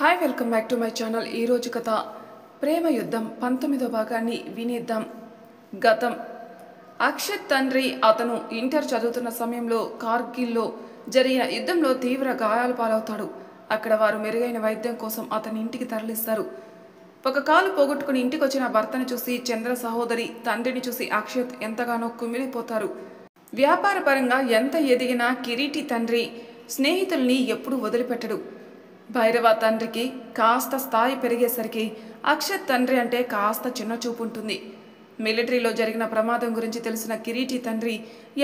Hi welcome back to my channel. ఈరోజు కథ ప్రేమ యుద్ధం 19వ భాగాన్ని వినేద్దాం. గతం. అక్షత్ తండ్రి అతను ఇంటర్ చదువుతున్న సమయంలో కార్గిల్లో జరిగిన యుద్ధంలో తీవ్ర గాయాల పాలవుతాడు. అక్కడ వారు మెరుగైన వైద్యం కోసం అతని ఇంటికి తరలిస్తారు. ఒక కాలు పోగొట్టుకుని ఇంటికి వచ్చిన భర్తను చూసి చంద్ర సహోదరి తండ్రిని చూసి అక్షత్ ఎంతగానో కుమిలిపోతారు. వ్యాపారపరంగా ఎంత ఎదిగినా కిరీటి తండ్రి స్నేహితుల్ని ఎప్పుడూ వదిలిపెట్టడు. భైరవ తండ్రికి కాస్త స్థాయి పెరిగేసరికి అక్షత్ తండ్రి అంటే కాస్త చిన్న చూపు ఉంటుంది. మిలిటరీలో జరిగిన ప్రమాదం గురించి తెలిసిన కిరీటి తండ్రి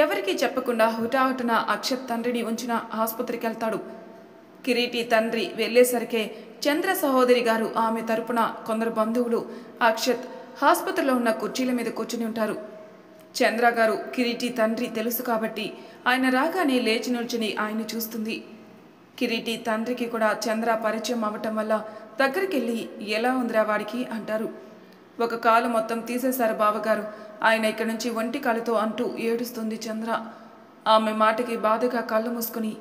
ఎవరికీ చెప్పకుండా హుటాహుటిన అక్షత్ తండ్రిని ఉంచిన ఆసుపత్రికి వెళ్తాడు. కిరీటి తండ్రి వెళ్లేసరికే చంద్ర సహోదరి గారు ఆమె తరపున కొందరు బంధువులు అక్షత్ ఆసుపత్రిలో ఉన్న కుర్చీల మీద కూర్చుని ఉంటారు. చంద్ర గారు కిరీటి తండ్రి తెలుసు కాబట్టి ఆయన రాగానే లేచి నిల్చుని ఆయన్ని చూస్తుంది. కిరీటి తండ్రికి కూడా చంద్ర పరిచయం అవ్వటం వల్ల దగ్గరికి వెళ్ళి ఎలా ఉందిరా వాడికి అంటారు. ఒక కాలు మొత్తం తీసేశారు బావగారు, ఆయన ఇక్కడి నుంచి ఒంటి కాలుతో అంటూ ఏడుస్తుంది చంద్ర. ఆమె మాటకి బాధగా కళ్ళు మూసుకుని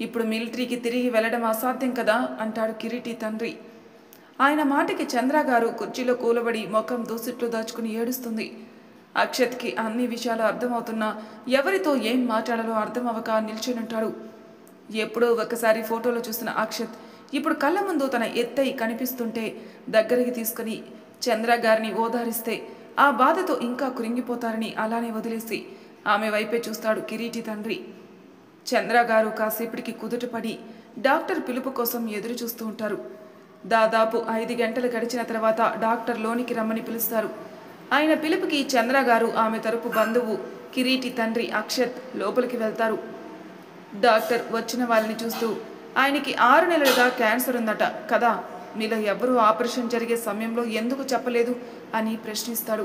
ఇప్పుడు మిలిటరీకి తిరిగి వెళ్ళడం అసాధ్యం కదా అంటాడు కిరీటి తండ్రి. ఆయన మాటకి చంద్ర గారు కుర్చీలో కూలబడి ముఖం దూసిట్లు దాచుకుని ఏడుస్తుంది. అక్షత్కి అన్ని విషయాలు అర్థమవుతున్నా ఎవరితో ఏం మాట్లాడాలో అర్థం అవ్వక నిల్చుని ఉంటాడు. ఎప్పుడో ఒకసారి ఫోటోలో చూసిన అక్షత్ ఇప్పుడు కళ్ళ ముందు తన ఎత్తై కనిపిస్తుంటే దగ్గరికి తీసుకుని చంద్ర గారిని ఓదారిస్తే ఆ బాధతో ఇంకా కృంగిపోతారని అలానే వదిలేసి ఆమె వైపే చూస్తాడు కిరీటి తండ్రి. చంద్ర గారు కాసేపటికి కుదుటపడి డాక్టర్ పిలుపు కోసం ఎదురు చూస్తూ ఉంటారు. దాదాపు 5 గంటలు గడిచిన తర్వాత డాక్టర్ లోనికి రమ్మని పిలుస్తారు. ఆయన పిలుపుకి చంద్ర గారు ఆమె తరపు బంధువు కిరీటి తండ్రి అక్షత్ లోపలికి వెళ్తారు. డాక్టర్ వచ్చిన వాళ్ళని చూస్తూ ఆయనకి 6 నెలలుగా క్యాన్సర్ ఉందట కదా, మీలో ఎవరూ ఆపరేషన్ జరిగే సమయంలో ఎందుకు చెప్పలేదు అని ప్రశ్నిస్తాడు.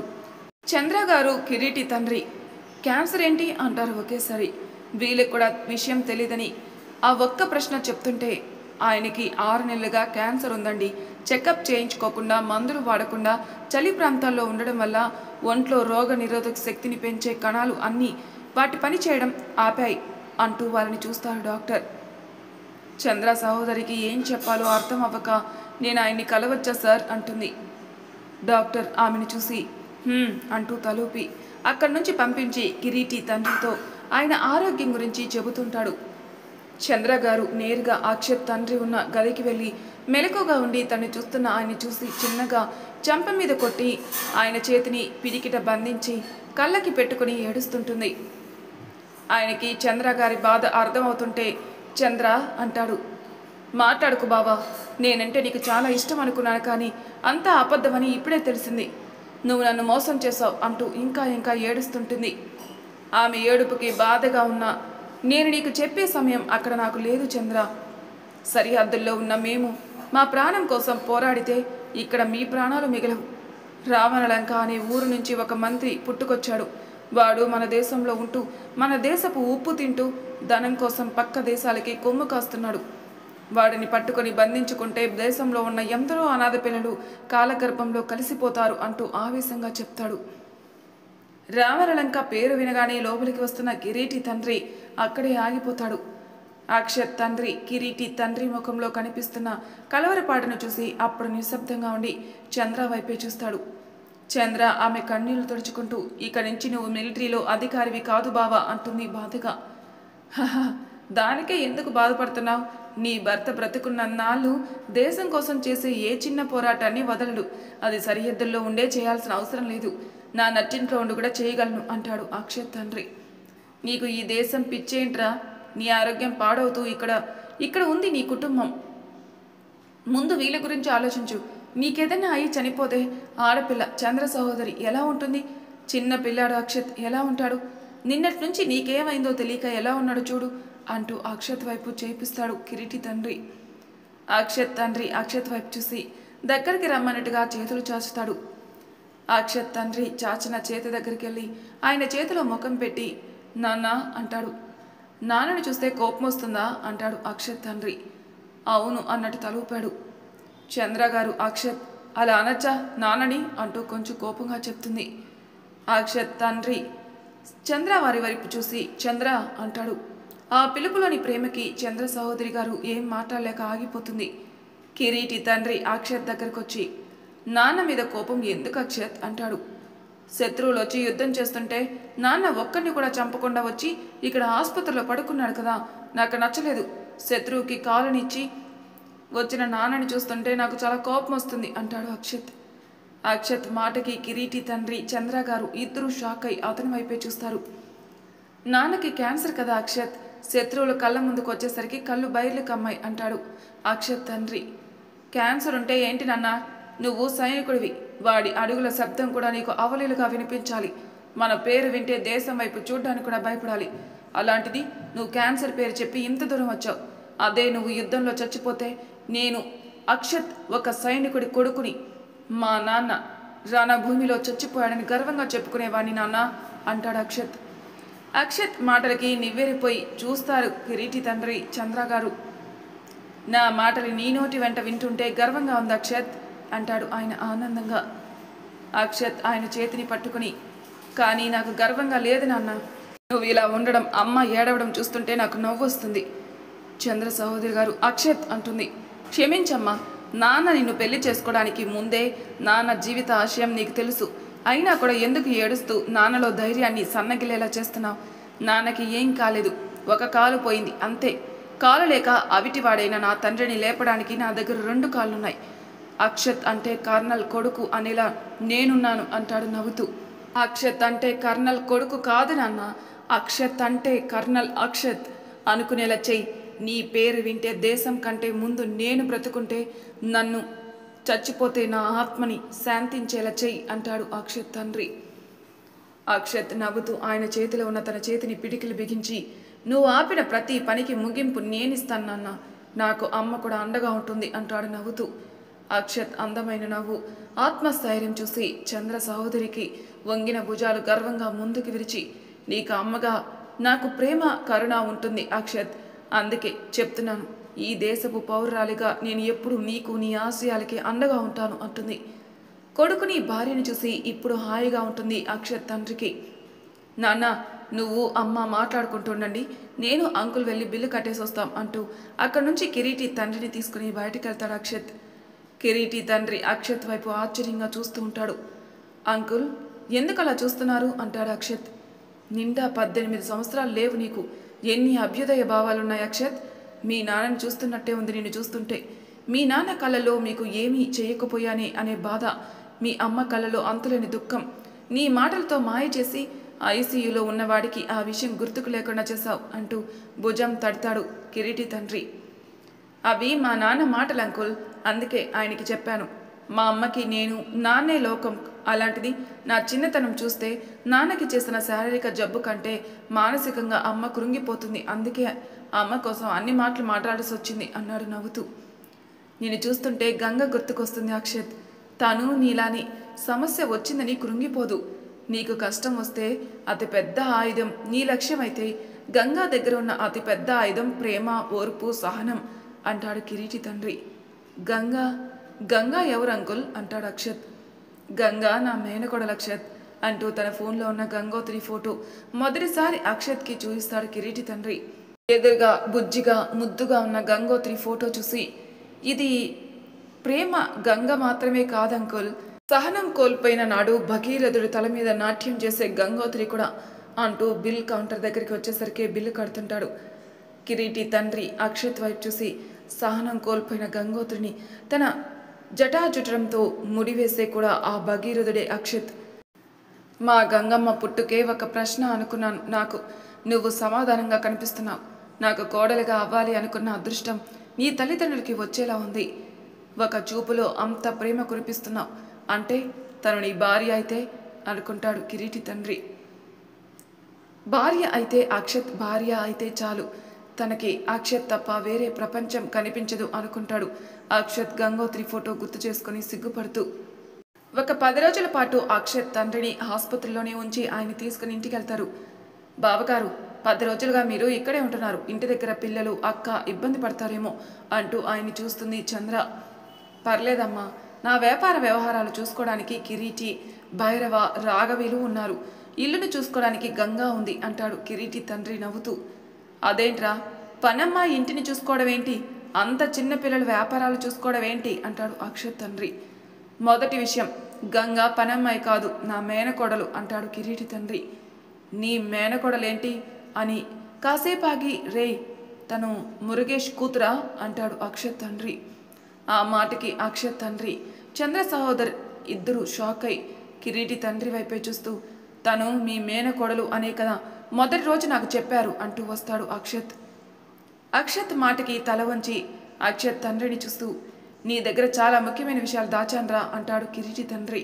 చంద్ర గారు కిరీటి తండ్రి క్యాన్సర్ ఏంటి అంటారు ఒకేసారి. వీళ్ళకి కూడా విషయం తెలియదని ఆ ఒక్క ప్రశ్న చెప్తుంటే ఆయనకి 6 నెలలుగా క్యాన్సర్ ఉందండి, చెకప్ చేయించుకోకుండా మందులు వాడకుండా చలి ప్రాంతాల్లో ఉండడం వల్ల ఒంట్లో రోగ నిరోధక శక్తిని పెంచే కణాలు అన్నీ వాటి పని చేయడం ఆపాయి అంటూ వాళ్ళని చూస్తారు డాక్టర్. చంద్ర సహోదరికి ఏం చెప్పాలో అర్థం అవ్వక నేను ఆయన్ని కలవచ్చా సార్ అంటుంది. డాక్టర్ ఆమెను చూసి అంటూ తలూపి అక్కడి నుంచి పంపించి కిరీటి తండ్రితో ఆయన ఆరోగ్యం గురించి చెబుతుంటాడు. చంద్ర గారు నేరుగా అక్షత్ తండ్రి ఉన్న గదికి వెళ్ళి మెలకుగా ఉండి తను చూస్తున్న ఆయన్ని చూసి చిన్నగా చెంప మీద కొట్టి ఆయన చేతిని పిడికిట బంధించి కళ్ళకి పెట్టుకుని ఏడుస్తుంటుంది. ఆయనకి చంద్ర గారి బాధ అర్థమవుతుంటే చంద్ర అంటాడు, మాట్లాడుకు బావా, నేనంటే నీకు చాలా ఇష్టం అనుకున్నాను కానీ అంతా అబద్ధమని ఇప్పుడే తెలిసింది, నువ్వు నన్ను మోసం చేసావు అంటూ ఇంకా ఇంకా ఏడుస్తుంటుంది. ఆమె ఏడుపుకి బాధగా ఉన్నా నేను నీకు చెప్పే సమయం అక్కడ నాకు లేదు చంద్ర. సరిహద్దుల్లో ఉన్న మేము మా ప్రాణం కోసం పోరాడితే ఇక్కడ మీ ప్రాణాలు మిగలవు. రావణలంక అనే ఊరు నుంచి ఒక మంత్రి పుట్టుకొచ్చాడు. వాడు మన దేశంలో ఉంటూ మన దేశపు ఉప్పు తింటూ ధనం కోసం పక్క దేశాలకి కొమ్ము కాస్తున్నాడు. వాడిని పట్టుకొని బంధించుకుంటే దేశంలో ఉన్న ఎందరో అనాథ పిల్లలు కాలగర్భంలో కలిసిపోతారు అంటూ ఆవేశంగా చెప్తాడు. రావణలంక పేరు వినగానే లోపలికి వస్తున్న కిరీటి తండ్రి అక్కడే ఆగిపోతాడు. అక్షత్ తండ్రి కిరీటి తండ్రి ముఖంలో కనిపిస్తున్న కలవరపాటును చూసి అప్పుడు నిశ్శబ్దంగా ఉండి చంద్ర వైపే చూస్తాడు. చంద్ర ఆమె కన్నీళ్లు తుడుచుకుంటూ ఇక నుంచి నువ్వు మిలిటరీలో అధికారివి కాదు బావా అంటుంది బాధగా. దానికే ఎందుకు బాధపడుతున్నావు? నీ భర్త బ్రతుకున్నన్నాళ్ళు దేశం కోసం చేసే ఏ చిన్న పోరాటాన్ని వదలడు. అది సరిహద్దుల్లో ఉండే చేయాల్సిన అవసరం లేదు, నా నట్టింట్లో ఉండి కూడా చేయగలను అంటాడు అక్షత్ తండ్రి. నీకు ఈ దేశం పిచ్చేంట్రా? నీ ఆరోగ్యం పాడవుతూ ఇక్కడ ఉంది నీ కుటుంబం. ముందు వీళ్ళ గురించి ఆలోచించు. నీకేదైనా అయి చనిపోతే ఆడపిల్ల చంద్ర సహోదరి ఎలా ఉంటుంది? చిన్న పిల్లాడు అక్షత్ ఎలా ఉంటాడు? నిన్నటి నుంచి నీకేమైందో తెలియక ఎలా ఉన్నాడు చూడు అంటూ అక్షత్ వైపు చేపిస్తాడు కిరీటి తండ్రి. అక్షత్ తండ్రి అక్షత్ వైపు చూసి దగ్గరికి రమ్మన్నట్టుగా చేతులు చాచుతాడు. అక్షత్ తండ్రి చాచిన చేతి దగ్గరికి వెళ్ళి ఆయన చేతిలో ముఖం పెట్టి నాన్న అంటాడు. నాన్నని చూస్తే కోపం వస్తుందా అంటాడు అక్షత్ తండ్రి. అవును అన్నట్టు తలూపాడు. చంద్ర గారు అక్షత్ అలా అనచ్చా నాన్నని అంటూ కొంచెం కోపంగా చెప్తుంది. అక్షత్ తండ్రి చంద్ర వారి వైపు చూసి చంద్ర అంటాడు. ఆ పిలుపులోని ప్రేమకి చంద్ర సహోదరి గారు ఏం మాట్లాడలేక ఆగిపోతుంది. కిరీటి తండ్రి అక్షత్ దగ్గరకు వచ్చి, నాన్న మీద కోపం ఎందుకు అక్షత్ అంటాడు. శత్రువులు వచ్చి యుద్ధం చేస్తుంటే నాన్న ఒక్కరిని కూడా చంపకుండా వచ్చి ఇక్కడ ఆసుపత్రిలో పడుకున్నాడు కదా, నాకు నచ్చలేదు. శత్రువుకి కాలునిచ్చి వచ్చిన నాన్నని చూస్తుంటే నాకు చాలా కోపం వస్తుంది అంటాడు అక్షత్. అక్షత్ మాటకి కిరీటి తండ్రి చంద్ర గారు ఇద్దరు షాక్ అయి అతని వైపే చూస్తారు. నాన్నకి క్యాన్సర్ కదా అక్షత్, శత్రువులు కళ్ళ ముందుకు వచ్చేసరికి కళ్ళు బయర్లు కమ్మాయి అంటాడు అక్షత్ తండ్రి. క్యాన్సర్ ఉంటే ఏంటి నాన్న, నువ్వు సైనికుడివి, వాడి అడుగుల శబ్దం కూడా నీకు అవలీలుగా వినిపించాలి. మన పేరు వింటే దేశం వైపు చూడ్డానికి కూడా భయపడాలి. అలాంటిది నువ్వు క్యాన్సర్ పేరు చెప్పి ఇంత దూరం వచ్చావు. అదే నువ్వు యుద్ధంలో చచ్చిపోతే నేను అక్షత్ ఒక సైనికుడి కొడుకుని, మా నాన్న రణభూమిలో చచ్చిపోయాడని గర్వంగా చెప్పుకునేవాడిని నాన్న అంటాడు అక్షత్. అక్షత్ మాటలకి నివ్వెరిపోయి చూస్తారు కిరీటి తండ్రి చంద్ర గారు. నా మాటలు నీ నోటి వెంట వింటుంటే గర్వంగా ఉంది అక్షత్ అంటాడు ఆయన ఆనందంగా. అక్షత్ ఆయన చేతిని పట్టుకుని, కానీ నాకు గర్వంగా లేదు నాన్న, నువ్వు ఇలా ఉండడం, అమ్మ ఏడవడం చూస్తుంటే నాకు నవ్వు వస్తుంది. చంద్ర సహోదరి గారు అక్షత్ అంటుంది, క్షమించమ్మా, నాన్న నిన్ను పెళ్లి చేసుకోవడానికి ముందే నాన్న జీవిత ఆశయం నీకు తెలుసు. అయినా కూడా ఎందుకు ఏడుస్తూ నాన్నలో ధైర్యాన్ని సన్నగిలేలా చేస్తున్నావు? నాన్నకి ఏం కాలేదు, ఒక కాలు పోయింది అంతే. కాలు లేక అవిటివాడైన నా తండ్రిని లేపడానికి నా దగ్గర 2 కాళ్ళున్నాయి. అక్షత్ అంటే కర్నల్ కొడుకు అనేలా నేనున్నాను అంటాడు నవ్వుతూ. అక్షత్ అంటే కర్నల్ కొడుకు కాదు నాన్న, అక్షత్ అంటే కర్నల్ అక్షత్ అనుకునేలా చెయ్యి. నీ పేరు వింటే దేశం కంటే ముందు నేను బ్రతుకుంటే, నన్ను చచ్చిపోతే నా ఆత్మని శాంతించేలా చెయ్యి అంటాడు అక్షత్ తండ్రి. అక్షత్ నవ్వుతూ ఆయన చేతిలో ఉన్న తన చేతిని పిడికిలు బిగించి, నువ్వు ఆపిన ప్రతి పనికి ముగింపు నేనిస్తాను నాన్న, నాకు అమ్మ కూడా అండగా ఉంటుంది అంటాడు నవ్వుతూ. అక్షత్ అందమైన నవ్వు, ఆత్మస్థైర్యం చూసి చంద్ర సహోదరికి వంగిన భుజాలు గర్వంగా ముందుకు విరిచి, నీకు అమ్మగా నాకు ప్రేమ కరుణ ఉంటుంది అక్షత్, అందుకే చెప్తున్నాను, ఈ దేశపు పౌరురాలిగా నేను ఎప్పుడు నీకు నీ ఆశయాలకి అండగా ఉంటాను అంటుంది. కొడుకుని భార్యను చూసి ఇప్పుడు హాయిగా ఉంటుంది అక్షత్ తండ్రికి. నాన్న, నువ్వు అమ్మ మాట్లాడుకుంటుండండి, నేను అంకుల్ వెళ్ళి బిల్లు కట్టేసి వస్తాం అంటూ అక్కడి నుంచి కిరీటి తండ్రిని తీసుకుని బయటికి వెళ్తాడు అక్షత్. కిరీటి తండ్రి అక్షత్ వైపు ఆశ్చర్యంగా చూస్తూ ఉంటాడు. అంకుల్, ఎందుకు అలా చూస్తున్నారు అంటాడు అక్షత్. నిండా 18 సంవత్సరాలు లేవు నీకు, ఎన్ని అభ్యుదయ భావాలున్నాయి అక్షత్. మీ నాన్నని చూస్తున్నట్టే ఉంది నిన్ను చూస్తుంటే. మీ నాన్న కళ్ళలో మీకు ఏమీ చేయకపోయానే అనే బాధ, మీ అమ్మ కళ్ళలో అంతులేని దుఃఖం. నీ మాటలతో మాయ చేసి ఐసీయూలో ఉన్నవాడికి ఆ విషయం గుర్తుకు లేకుండా చేశావు అంటూ భుజం తడతాడు కిరీటి తండ్రి. అవి మా నాన్న మాటలు అంకుల్, అందుకే ఆయనకి చెప్పాను. మా అమ్మకి నేను నాన్నే లోకం, అలాంటిది నా చిన్నతనం చూస్తే నాన్నకి చేసిన శారీరక జబ్బు కంటే మానసికంగా అమ్మ కృంగిపోతుంది, అందుకే అమ్మ కోసం అన్ని మాటలు మాట్లాడాల్సి వచ్చింది అన్నాడు నవ్వుతూ. నేను చూస్తుంటే గంగ గుర్తుకొస్తుంది అక్షత్, తను నీలాని సమస్య వచ్చిందని కృంగిపోదు. నీకు కష్టం వస్తే అతి పెద్ద ఆయుధం నీ లక్ష్యం అయితే, గంగా దగ్గర ఉన్న అతి పెద్ద ఆయుధం ప్రేమ, ఓర్పు, సహనం అంటాడు కిరీటి తండ్రి. గంగా గంగా ఎవరు అంకుల్ అంటాడు అక్షత్. గంగా నా మేనకోడలు అక్షత్ అంటూ తన ఫోన్లో ఉన్న గంగోత్రి ఫోటో మొదటిసారి అక్షత్కి చూపిస్తాడు కిరీటి తండ్రి. ఎదురుగా బుజ్జిగా ముద్దుగా ఉన్న గంగోత్రి ఫోటో చూసి, ఇది ప్రేమ గంగ మాత్రమే కాదంకుల్, సహనం కోల్పోయిన నాడు భగీరథుడి తల మీద నాట్యం చేసే గంగోత్రి కూడా అంటూ బిల్ కౌంటర్ దగ్గరికి వచ్చేసరికి బిల్లు కడుతుంటాడు. కిరీటి తండ్రి అక్షత్ వైపు చూసి, సహనం కోల్పోయిన గంగోత్రిని తన జటాజుటంతో ముడివేసే కూడా ఆ భగీరథుడే అక్షత్. మా గంగమ్మ పుట్టుకే ఒక ప్రశ్న అనుకున్నాను, నాకు నువ్వు సమాధానంగా కనిపిస్తున్నావు. నాకు కోడలిగా అవ్వాలి అనుకున్న అదృష్టం నీ తల్లిదండ్రులకి వచ్చేలా ఉంది. ఒక చూపులో అంత ప్రేమ కురిపిస్తున్నావు అంటే తను నీ భార్య అయితే అనుకుంటాడు కిరీటి తండ్రి. భార్య అయితే అక్షత్ భార్య అయితే చాలు, తనకి అక్షత్ తప్ప వేరే ప్రపంచం కనిపించదు అనుకుంటాడు అక్షత్ గంగోత్రి ఫోటో గుర్తు చేసుకుని సిగ్గుపడుతూ. ఒక 10 రోజుల పాటు అక్షత్ తండ్రిని ఆసుపత్రిలోనే ఉంచి ఆయన తీసుకుని ఇంటికి వెళ్తారు. బావగారు, 10 రోజులుగా మీరు ఇక్కడే ఉంటున్నారు, ఇంటి దగ్గర పిల్లలు అక్క ఇబ్బంది పడతారేమో అంటూ ఆయన్ని చూస్తుంది చంద్ర. పర్లేదమ్మా, నా వ్యాపార వ్యవహారాలు చూసుకోవడానికి కిరీటి, భైరవ, రాఘవీలు ఉన్నారు, ఇల్లును చూసుకోవడానికి గంగా ఉంది అంటాడు కిరీటి తండ్రి నవ్వుతూ. అదేంట్రా, పనమ్మ ఇంటిని చూసుకోవడం ఏంటి అంత చిన్న పిల్లలు వ్యాపారాలు చూసుకోవడం ఏంటి అంటాడు అక్షత్ తండ్రి. మొదటి విషయం, గంగ పనమ్మాయి కాదు, నా మేనకోడలు అంటాడు కిరీటి తండ్రి. నీ మేనకోడలేంటి అని కాసేపు ఆగి, రే తను మురుగేష్ కూతురా అంటాడు అక్షత్ తండ్రి. ఆ మాటకి అక్షత్ తండ్రి, చంద్ర సహోదర్ ఇద్దరు షాక్ అయి కిరీటి తండ్రి వైపే చూస్తూ, తను మీ మేనకోడలు అనే కదా మొదటి రోజు నాకు చెప్పారు అంటూ వస్తాడు అక్షత్. అక్షత్ మాటకి తల వంచి అక్షత్ తండ్రిని చూస్తూ, నీ దగ్గర చాలా ముఖ్యమైన విషయాలు దాచాన్రా అంటాడు కిరీటి తండ్రి.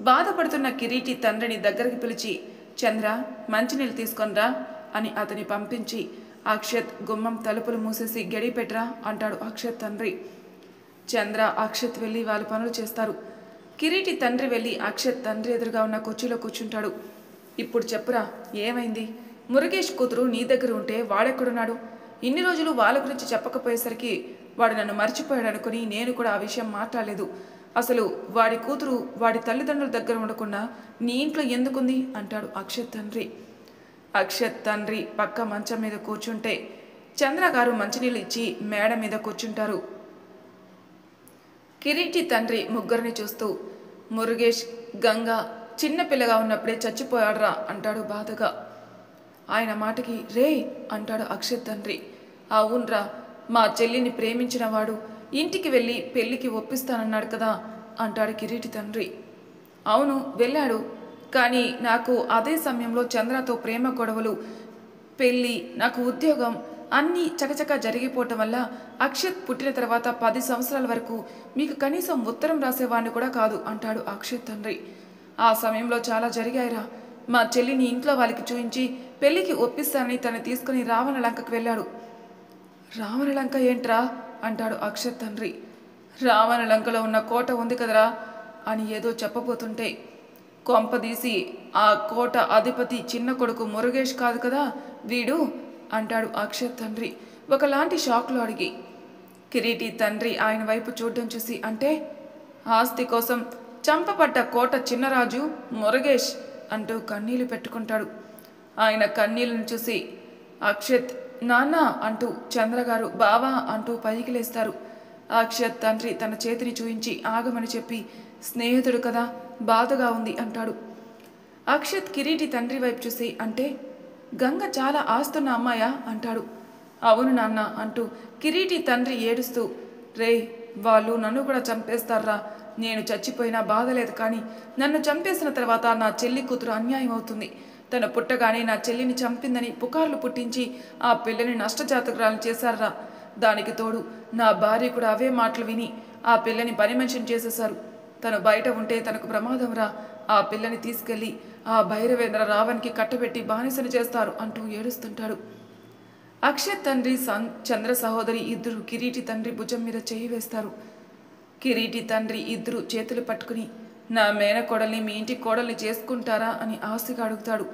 బాధపడుతున్న కిరీటి తండ్రిని దగ్గరికి పిలిచి, చంద్ర మంచినీళ్ళు తీసుకొనిరా అని అతని పంపించి, అక్షత్ గుమ్మం తలుపులు మూసేసి గడి పెట్టరా అంటాడు అక్షత్ తండ్రి. చంద్ర అక్షత్ వెళ్ళి వాళ్ళ పనులు చేస్తారు. కిరీటి తండ్రి వెళ్ళి అక్షత్ తండ్రి ఎదురుగా ఉన్న కుర్చీలో కూర్చుంటాడు. ఇప్పుడు చెప్పురా, ఏమైంది? మురుగేష్ కూతురు నీ దగ్గర ఉంటే వాడెక్కడున్నాడు? ఇన్ని రోజులు వాళ్ళ గురించి చెప్పకపోయేసరికి వాడు నన్ను మర్చిపోయాడు అనుకుని నేను కూడా ఆ విషయం మాట్లాడలేదు. అసలు వాడి కూతురు వాడి తల్లిదండ్రుల దగ్గర ఉండకుండా నీ ఇంట్లో ఎందుకుంది అంటాడు అక్షత్ తండ్రి. అక్షత్ తండ్రి పక్క మంచం మీద కూర్చుంటే చంద్ర గారు మంచినీళ్ళు ఇచ్చి మేడ మీద కూర్చుంటారు. కిరీటి తండ్రి ముగ్గురిని చూస్తూ, మురుగేష్ గంగ చిన్నపిల్లగా ఉన్నప్పుడే చచ్చిపోయాడురా అంటాడు బాధగా. ఆయన మాటకి రే అంటాడు అక్షత్ తండ్రి. అవునరా, మా చెల్లిని ప్రేమించిన వాడు ఇంటికి వెళ్ళి పెళ్లికి ఒప్పిస్తానన్నాడు కదా అంటాడు కిరీటి తండ్రి. అవును వెళ్ళాడు, కానీ నాకు అదే సమయంలో చంద్రతో ప్రేమ గొడవలు, పెళ్ళి, నాకు ఉద్యోగం అన్నీ చకచకా జరిగిపోవటం వల్ల అక్షత్ పుట్టిన తర్వాత 10 సంవత్సరాల వరకు మీకు కనీసం ఉత్తరం రాసేవాడిని కూడా కాదు అంటాడు అక్షత్ తండ్రి. ఆ సమయంలో చాలా జరిగాయిరా. మా చెల్లిని ఇంట్లో వాళ్ళకి చూయించి పెళ్లికి ఒప్పిస్తానని తను తీసుకుని రావణలంకకు వెళ్ళాడు. రావణలంక ఏంట్రా అంటాడు అక్షత్ తండ్రి. రావణలంకలో ఉన్న కోట ఉంది కదరా అని ఏదో చెప్పబోతుంటే, కొంపదీసి ఆ కోట అధిపతి చిన్న కొడుకు మురుగేష్ కాదు కదా వీడు అంటాడు అక్షత్ తండ్రి ఒకలాంటి షాక్లో అడిగి. కిరీటి తండ్రి ఆయన వైపు చూడడం చూసి, అంటే ఆస్తి కోసం చంపబడ్డ కోట చిన్నరాజు మురుగేష్ అంటూ కన్నీళ్లు పెట్టుకుంటాడు. ఆయన కన్నీళ్లను చూసి అక్షత్ నాన్న అంటూ చంద్రగారు బావా అంటూ పైకి లేస్తారు. అక్షత్ తండ్రి తన చేతిని చూయించి ఆగమని చెప్పి, స్నేహితుడు కదా బాధగా ఉంది అంటాడు. అక్షత్ కిరీటి తండ్రి వైపు చూసి, అంటే గంగ చాలా ఆస్తున్న అమ్మాయా అంటాడు. అవును నాన్న అంటూ కిరీటి తండ్రి ఏడుస్తూ, రే వాళ్ళు నన్ను కూడా చంపేస్తారా, నేను చచ్చిపోయినా బాధ లేదు, కానీ నన్ను చంపేసిన తర్వాత నా చెల్లి కూతురు అన్యాయం అవుతుంది. తను పుట్టగానే నా చెల్లిని చంపిందని పుకార్లు పుట్టించి ఆ పిల్లని నష్టజాతకురాలను చేశారా. దానికి తోడు నా భార్య కూడా అవే మాటలు విని ఆ పిల్లని పని మనిషిని చేసేశారు. తను బయట ఉంటే తనకు ప్రమాదం రా, ఆ పిల్లని తీసుకెళ్ళి ఆ భైరవేంద్ర రావణ్కి కట్టబెట్టి బానిసను చేస్తారు అంటూ ఏడుస్తుంటాడు. అక్షత్ తండ్రి చంద్ర సహోదరి ఇద్దరు కిరీటి తండ్రి భుజం మీద చేయి వేస్తారు. కిరీటి తండ్రి ఇద్దరు చేతులు పట్టుకుని, నా మేనకోడల్ని మీ ఇంటి కోడల్ని చేసుకుంటారా అని ఆశగా అడుగుతాడు.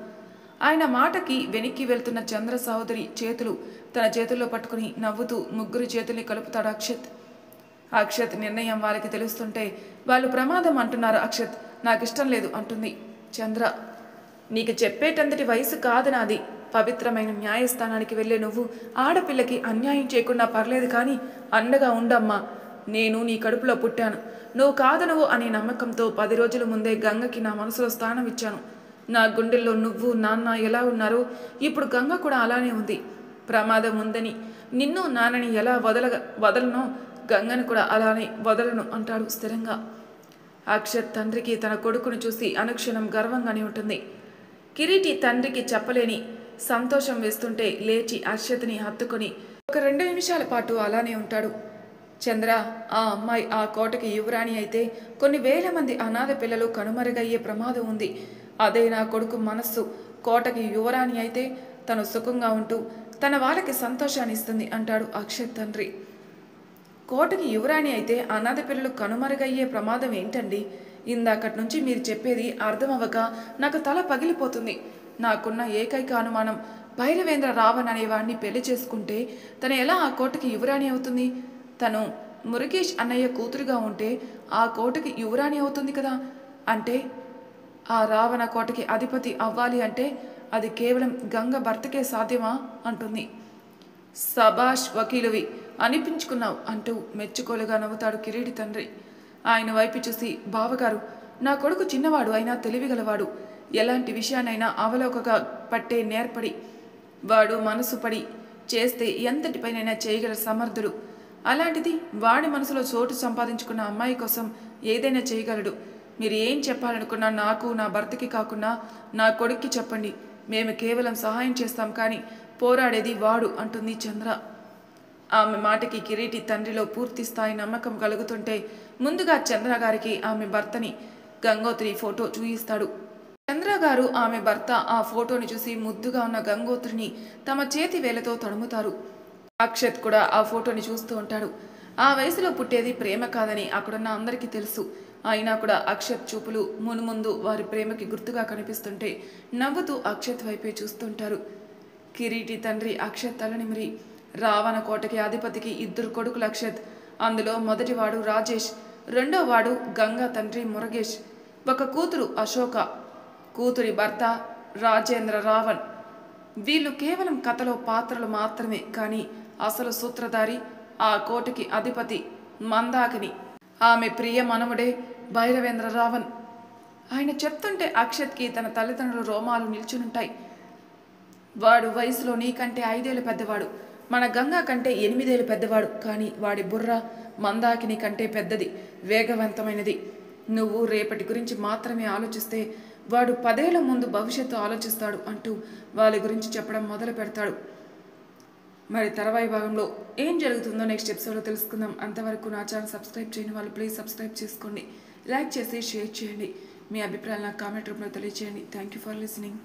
ఆయన మాటకి వెనక్కి వెళ్తున్న చంద్ర సహోదరి చేతులు తన చేతుల్లో పట్టుకుని నవ్వుతూ ముగ్గురు చేతుల్ని కలుపుతాడు అక్షత్. అక్షత్ నిర్ణయం వాళ్ళకి తెలుస్తుంటే, వాళ్ళు ప్రమాదం అంటున్నారు అక్షత్, నాకు ఇష్టం లేదు అంటుంది చంద్ర. నీకు చెప్పేటంతటి వయసు కాదు నాది. పవిత్రమైన న్యాయస్థానానికి వెళ్ళే నువ్వు ఆడపిల్లకి అన్యాయం చేయకుండా పర్లేదు, కానీ అండగా ఉండమ్మా. నేను నీ కడుపులో పుట్టాను, నువ్వు కాదనువు అనే నమ్మకంతో 10 రోజుల ముందే గంగకి నా మనసులో స్థానం ఇచ్చాను. నా గుండెల్లో నువ్వు నాన్న ఎలా ఉన్నారో ఇప్పుడు గంగ కూడా అలానే ఉంది. ప్రమాదం ఉందని నిన్ను నాన్నని ఎలా వదలనో గంగను కూడా అలానే వదలను అంటాడు స్థిరంగా. అక్షత్ తండ్రికి తన కొడుకును చూసి అనుక్షణం గర్వంగానే ఉంటుంది. కిరీటి తండ్రికి చెప్పలేని సంతోషం వేస్తుంటే లేచి అక్షత్ని హత్తుకొని ఒక 2 నిమిషాల పాటు అలానే ఉంటాడు. చంద్ర, ఆ అమ్మాయి ఆ కోటకి యువరాణి అయితే కొన్ని వేల మంది అనాథ పిల్లలు కనుమరుగయ్యే ప్రమాదం ఉంది. అదే నా కొడుకు మనస్సు కోటకి యువరాణి అయితే తను సుఖంగా ఉంటూ తన వాళ్ళకి సంతోషాన్ని ఇస్తుంది అంటాడు అక్షత్ తండ్రి. కోటకి యువరాణి అయితే అనాథ పిల్లలు కనుమరుగయ్యే ప్రమాదం ఏంటండి? ఇందాకటి నుంచి మీరు చెప్పేది అర్థం అవ్వక నాకు తల పగిలిపోతుంది. నాకున్న ఏకైక అనుమానం, భైరవేంద్ర రావణ్ అనేవాడిని పెళ్లి చేసుకుంటే తను ఎలా ఆ కోటకి యువరాణి అవుతుంది? తను మురుగేష్ అన్నయ్య కూతురుగా ఉంటే ఆ కోటకి యువరాణి అవుతుంది కదా. అంటే ఆ రావణ కోటకి అధిపతి అవ్వాలి అంటే అది కేవలం గంగ భర్తకే సాధ్యమా అంటుంది. సబాష్ వకీలువి, అనిపించుకున్నావు అంటూ మెచ్చుకోలుగా నవ్వుతాడు కిరీటి తండ్రి. ఆయన వైపు చూసి, బావగారు, నా కొడుకు చిన్నవాడు అయినా తెలివిగలవాడు. ఎలాంటి విషయాన్నైనా అవలోకగా పట్టే నేర్పడి, వాడు మనసు పడి చేస్తే ఎంతటిపైనైనా చేయగల సమర్థుడు. అలాంటిది వాడి మనసులో చోటు సంపాదించుకున్న అమ్మాయి కోసం ఏదైనా చేయగలడు. మీరు ఏం చెప్పాలనుకున్నా నాకు, నా భర్తకి కాకుండా నా కొడుక్కి చెప్పండి. మేము కేవలం సహాయం చేస్తాం, కానీ పోరాడేది వాడు అంటుంది చంద్ర. ఆమె మాటకి కిరీటి తండ్రిలో పూర్తి స్థాయి నమ్మకం కలుగుతుంటే ముందుగా చంద్ర గారికి ఆమె భర్తని గంగోత్రి ఫోటో చూయిస్తాడు. చంద్ర గారు ఆమె భర్త ఆ ఫోటోని చూసి ముద్దుగా ఉన్న గంగోత్రిని తమ చేతి వేలతో తడుముతారు. అక్షత్ కూడా ఆ ఫోటోని చూస్తూ ఉంటాడు. ఆ వయసులో పుట్టేది ప్రేమ కాదని అక్కడున్న అందరికీ తెలుసు. అయినా కూడా అక్షత్ చూపులు మునుముందు వారి ప్రేమకి గుర్తుగా కనిపిస్తుంటే నవ్వుతూ అక్షత్ వైపే చూస్తుంటారు. కిరీటి తండ్రి అక్షత్ తలనిమిరి, రావణ కోటకి అధిపతికి 2 కొడుకులు అక్షత్. అందులో మొదటివాడు రాజేష్, రెండోవాడు గంగా తండ్రి మురగేష్, ఒక కూతురు అశోక, కూతురి భర్త రాజేంద్ర రావణ్. వీళ్ళు కేవలం కథలో పాత్రలు మాత్రమే, కానీ అసలు సూత్రధారి ఆ కోటకి అధిపతి మందాకిని. ఆమె ప్రియ మనముడే భైరవేంద్ర రావణ్. ఆయన చెప్తుంటే అక్షత్కి తన తల్లిదండ్రుల రోమాలు నిల్చునుంటాయి. వాడు వయసులో నీకంటే 5 ఏళ్ళు పెద్దవాడు, మన గంగా కంటే 8 ఏళ్ళు పెద్దవాడు. కానీ వాడి బుర్ర మందాకిని కంటే పెద్దది, వేగవంతమైనది. నువ్వు రేపటి గురించి మాత్రమే ఆలోచిస్తే వాడు 10 ఏళ్ల ముందు భవిష్యత్తు ఆలోచిస్తాడు అంటూ వాళ్ళ గురించి చెప్పడం మొదలు పెడతాడు. మరి తర్వాయి భాగంలో ఏం జరుగుతుందో నెక్స్ట్ ఎపిసోడ్లో తెలుసుకుందాం. అంతవరకు నా ఛానల్ సబ్స్క్రైబ్ చేయని వాళ్ళు ప్లీజ్ సబ్స్క్రైబ్ చేసుకోండి, లైక్ చేసి షేర్ చేయండి. మీ అభిప్రాయాలు నాకు కామెంట్ రూపంలో తెలియజేయండి. Thank you for listening.